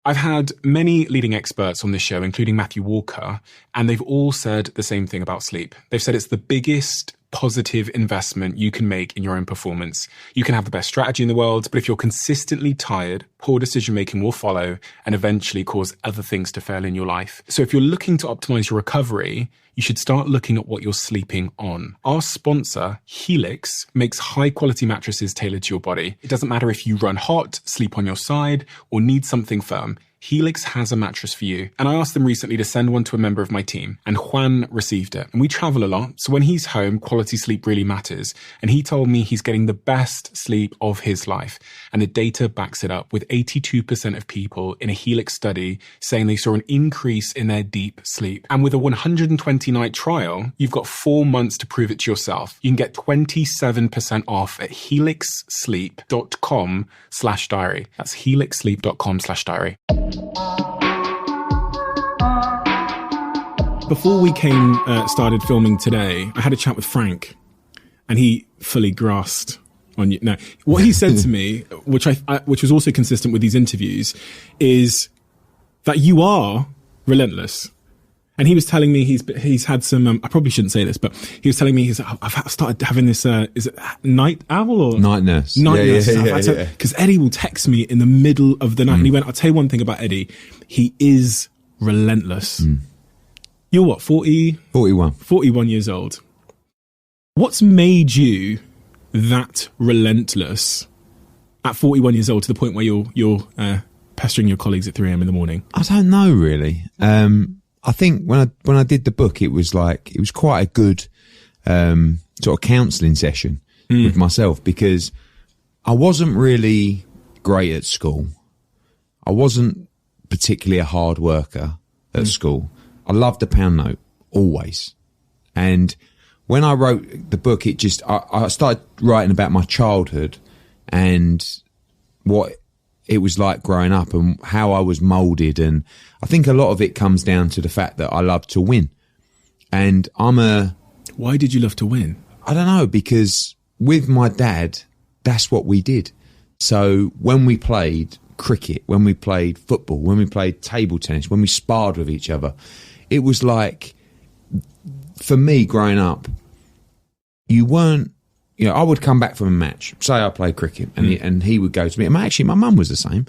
I've had many leading experts on this show, including Matthew Walker, and they've all said the same thing about sleep. They've said it's the biggest positive investment you can make in your own performance. You can have the best strategy in the world, but if you're consistently tired, poor decision-making will follow and eventually cause other things to fail in your life. So if you're looking to optimize your recovery, you should start looking at what you're sleeping on. Our sponsor, Helix, makes high-quality mattresses tailored to your body. It doesn't matter if you run hot, sleep on your side, or need something firm. Helix has a mattress for you. And I asked them recently to send one to a member of my team, and Juan received it. And we travel a lot, so when he's home, quality sleep really matters. And he told me he's getting the best sleep of his life. And the data backs it up, with 82% of people in a Helix study saying they saw an increase in their deep sleep. And with a 120-night trial, you've got 4 months to prove it to yourself. You can get 27% off at helixsleep.com/diary. That's helixsleep.com/diary. Before we started filming today, I had a chat with Frank, and he fully grasped on you. Now, what he said to me, which was also consistent with these interviews, is that you are relentless. And he was telling me he's had some. I probably shouldn't say this, but he was telling me I've started having this. Is it night owl or night nurse? Night nurse. Because Eddie will text me in the middle of the night, and he went, "I'll tell you one thing about Eddie. He is relentless." You're what, 40? 41. 41 years old. What's made you that relentless at 41 years old to the point where you're pestering your colleagues at 3 a.m. in the morning? I don't know really. I think when I did the book, it was quite a good sort of counselling session with myself, because I wasn't really great at school. I wasn't particularly a hard worker at school. I loved the pound note, always. And when I wrote the book, I started writing about my childhood and what it was like growing up and how I was moulded. And I think a lot of it comes down to the fact that I love to win. And Why did you love to win? I don't know, because with my dad, that's what we did. So when we played cricket, when we played football, when we played table tennis, when we sparred with each other, it was like, for me growing up, you weren't, I would come back from a match, say I played cricket, and he would go to me, and actually my mum was the same,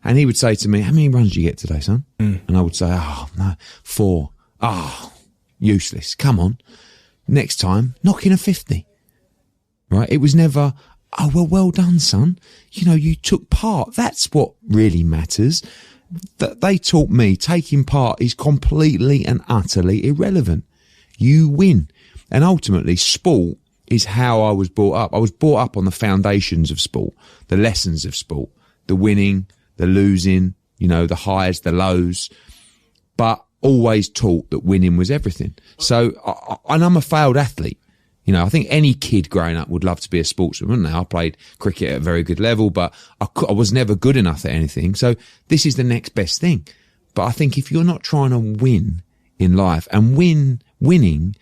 and he would say to me, "How many runs did you get today, son?" And I would say, "Oh, no, 4. Oh, useless. Come on. Next time, knock in a 50. Right? It was never, "Oh, well done, son. You took part. That's what really matters." That they taught me taking part is completely and utterly irrelevant. You win. And ultimately, sport is how I was brought up. I was brought up on the foundations of sport, the lessons of sport, the winning, the losing, the highs, the lows, but always taught that winning was everything. So, and I'm a failed athlete. I think any kid growing up would love to be a sportsman, wouldn't they? I played cricket at a very good level, but I was never good enough at anything. So this is the next best thing. But I think if you're not trying to win in life, and winning,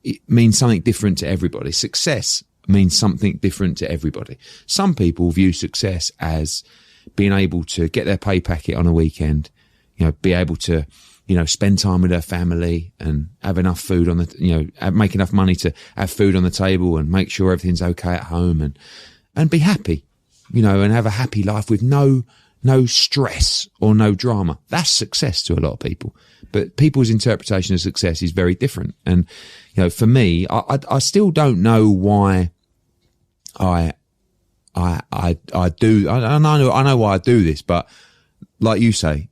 it means something different to everybody. Success means something different to everybody. Some people view success as being able to get their pay packet on a weekend, be able to, spend time with their family and have enough food on the, make enough money to have food on the table and make sure everything's okay at home and be happy, and have a happy life with no stress or no drama. That's success to a lot of people. But people's interpretation of success is very different. And, for me, I still don't know why I do. I know why I do this, but like you say,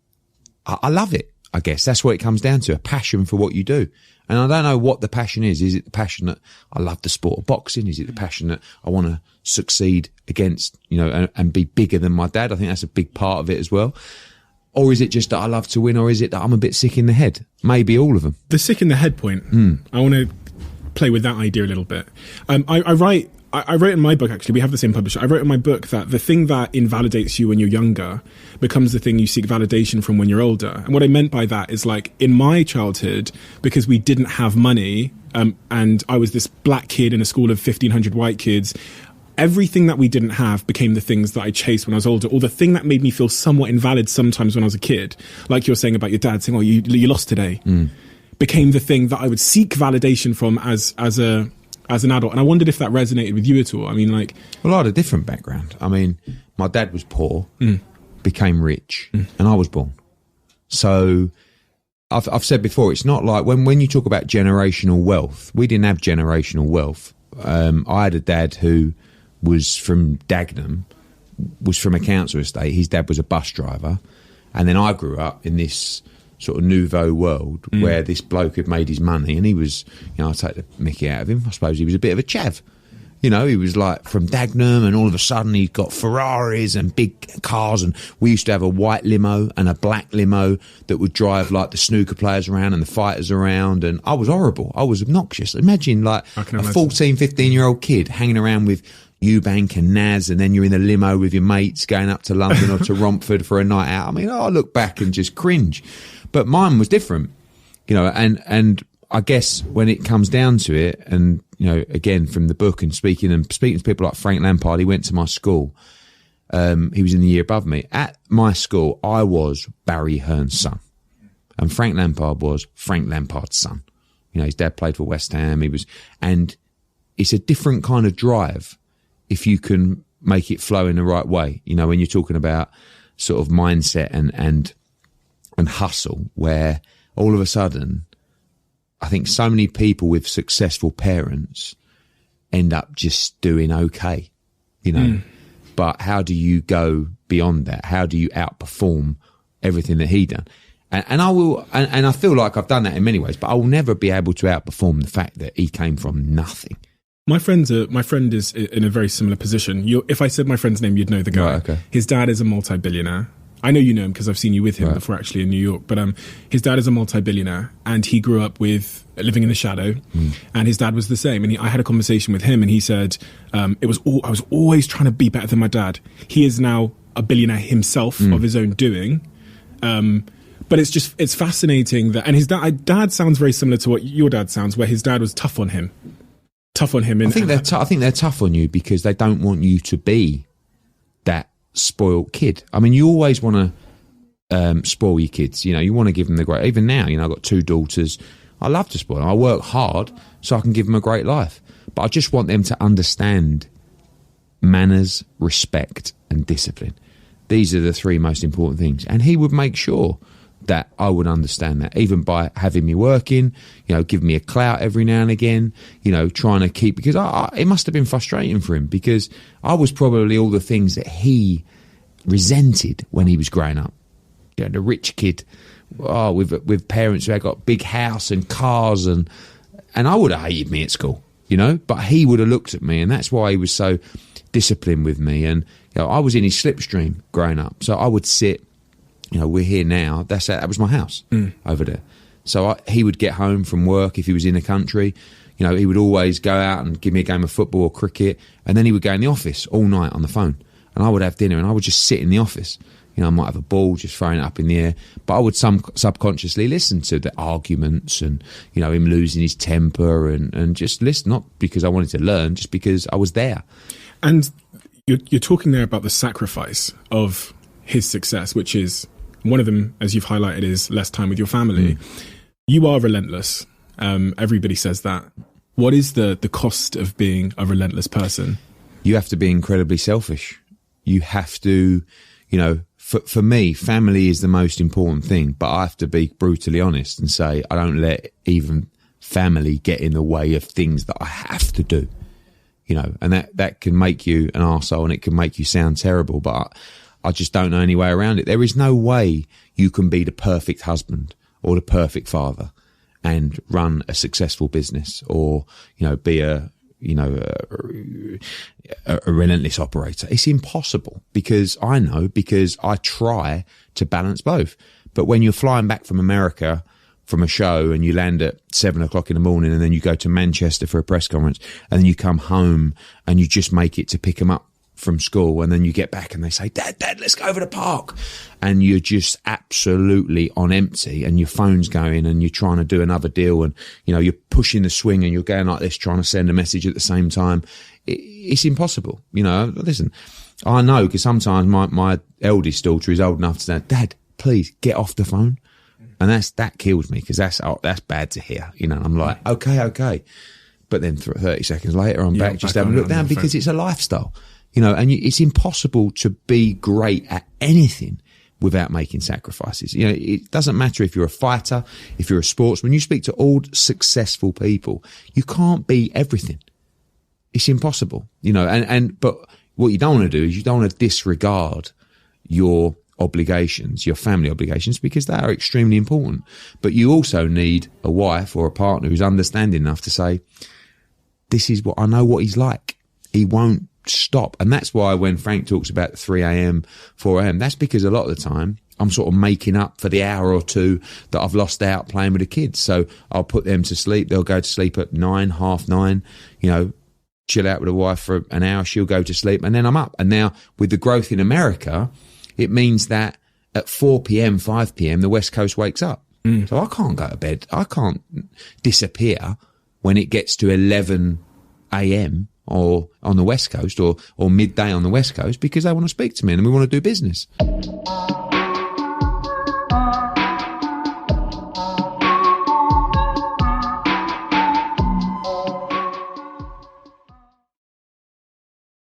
I love it. I guess that's what it comes down to, a passion for what you do. And I don't know what the passion is. Is it the passion that I love the sport of boxing? Is it the passion that I want to succeed against, and be bigger than my dad? I think that's a big part of it as well. Or is it just that I love to win? Or is it that I'm a bit sick in the head? Maybe all of them. The sick in the head point. I want to play with that idea a little bit. I wrote in my book, actually, we have the same publisher. I wrote in my book that the thing that invalidates you when you're younger becomes the thing you seek validation from when you're older. And what I meant by that is, like, in my childhood, because we didn't have money, and I was this black kid in a school of 1,500 white kids, everything that we didn't have became the things that I chased when I was older, or the thing that made me feel somewhat invalid sometimes when I was a kid, like you're saying about your dad saying, oh, you lost today, became the thing that I would seek validation from as an adult. And I wondered if that resonated with you at all. I mean, like... Well, I had a different background. I mean, my dad was poor, became rich, and I was born. So I've said before, it's not like when you talk about generational wealth, we didn't have generational wealth. I had a dad who was from Dagenham, was from a council estate. His dad was a bus driver. And then I grew up in this sort of nouveau world where this bloke had made his money, and he was, you know, I take the mickey out of him. I suppose he was a bit of a chav. You know, he was like from Dagenham, and all of a sudden he'd got Ferraris and big cars, and we used to have a white limo and a black limo that would drive like the snooker players around and the fighters around, and I was horrible. I was obnoxious. Imagine like a 14, 15-year-old kid hanging around with Eubank and Naz, and then you're in the limo with your mates going up to London or to Romford for a night out. I mean, I look back and just cringe. But mine was different, you know, and I guess when it comes down to it, and, you know, again, from the book and speaking to people like Frank Lampard, he went to my school. He was in the year above me. At my school, I was Barry Hearn's son, and Frank Lampard was Frank Lampard's son. You know, his dad played for West Ham. And it's a different kind of drive if you can make it flow in the right way. You know, when you're talking about sort of mindset and hustle, where all of a sudden, I think so many people with successful parents end up just doing okay, you know. But how do you go beyond that? How do you outperform everything that he done? And I will, and I feel like I've done that in many ways, but I will never be able to outperform the fact that he came from nothing. My friend is in a very similar position. If I said my friend's name, you'd know the guy. Right, okay. His dad is a multi-billionaire. I know you know him because I've seen you with him before, actually, in New York. But his dad is a multi-billionaire, and he grew up with living in the shadow, and his dad was the same. And I had a conversation with him, and he said, I was always trying to be better than my dad. He is now a billionaire himself of his own doing. But it's fascinating that, and his dad sounds very similar to what your dad sounds, where his dad was tough on him. I think they're tough on you because they don't want you to be that spoiled kid. I mean, you always want to spoil your kids. You know, you want to give them the great. Even now, you know, I've got 2 daughters. I love to spoil them. I work hard so I can give them a great life. But I just want them to understand manners, respect, and discipline. These are the 3 most important things. And he would make sure that I would understand that, even by having me working, you know, giving me a clout every now and again, you know, trying to keep, because it must have been frustrating for him, because I was probably all the things that he resented when he was growing up. You know, the rich kid, with parents who had got big house and cars, and I would have hated me at school, you know, but he would have looked at me, and that's why he was so disciplined with me. And, you know, I was in his slipstream growing up, so I would sit. You know, we're here now. That was my house over there. So he would get home from work if he was in the country. You know, he would always go out and give me a game of football or cricket, and then he would go in the office all night on the phone. And I would have dinner, and I would just sit in the office. You know, I might have a ball, just throwing it up in the air, but I would subconsciously listen to the arguments and, you know, him losing his temper and just listen, not because I wanted to learn, just because I was there. And you're talking there about the sacrifice of his success, which is, one of them, as you've highlighted, is less time with your family. You are relentless. Everybody says that. What is the cost of being a relentless person? You have to be incredibly selfish. You have to, you know, for me, family is the most important thing, but I have to be brutally honest and say I don't let even family get in the way of things that I have to do, you know, and that can make you an arsehole, and it can make you sound terrible, but I just don't know any way around it. There is no way you can be the perfect husband or the perfect father and run a successful business, or, you know, be a relentless operator. It's impossible, because I try to balance both. But when you're flying back from America from a show and you land at 7:00 in the morning, and then you go to Manchester for a press conference, and then you come home and you just make it to pick them up from school, and then you get back and they say, Dad, let's go over the park, and you're just absolutely on empty, and your phone's going, and you're trying to do another deal, and, you know, you're pushing the swing and you're going like this, trying to send a message at the same time. it's impossible. You know, listen, I know because sometimes my eldest daughter is old enough to say, Dad, please get off the phone. And that kills me because that's bad to hear. You know, I'm like, okay. But then 30 seconds later, I'm back just having a look down because it's a lifestyle. You know, and it's impossible to be great at anything without making sacrifices. You know, it doesn't matter if you're a fighter, if you're a sportsman. You speak to all successful people, you can't be everything. It's impossible, you know, but what you don't want to do is you don't want to disregard your obligations, your family obligations, because they are extremely important. But you also need a wife or a partner who's understanding enough to say, this is what I know what he's like. He won't stop. And that's why when Frank talks about 3 a.m., 4 a.m., that's because a lot of the time I'm sort of making up for the hour or two that I've lost out playing with the kids. So I'll put them to sleep. They'll go to sleep at 9, 9:30, you know, chill out with the wife for an hour. She'll go to sleep and then I'm up. And now with the growth in America, it means that at 4 p.m., 5 p.m., the West Coast wakes up. So I can't go to bed. I can't disappear when it gets to 11 a.m. or on the West Coast or midday on the West Coast because they want to speak to me and we want to do business.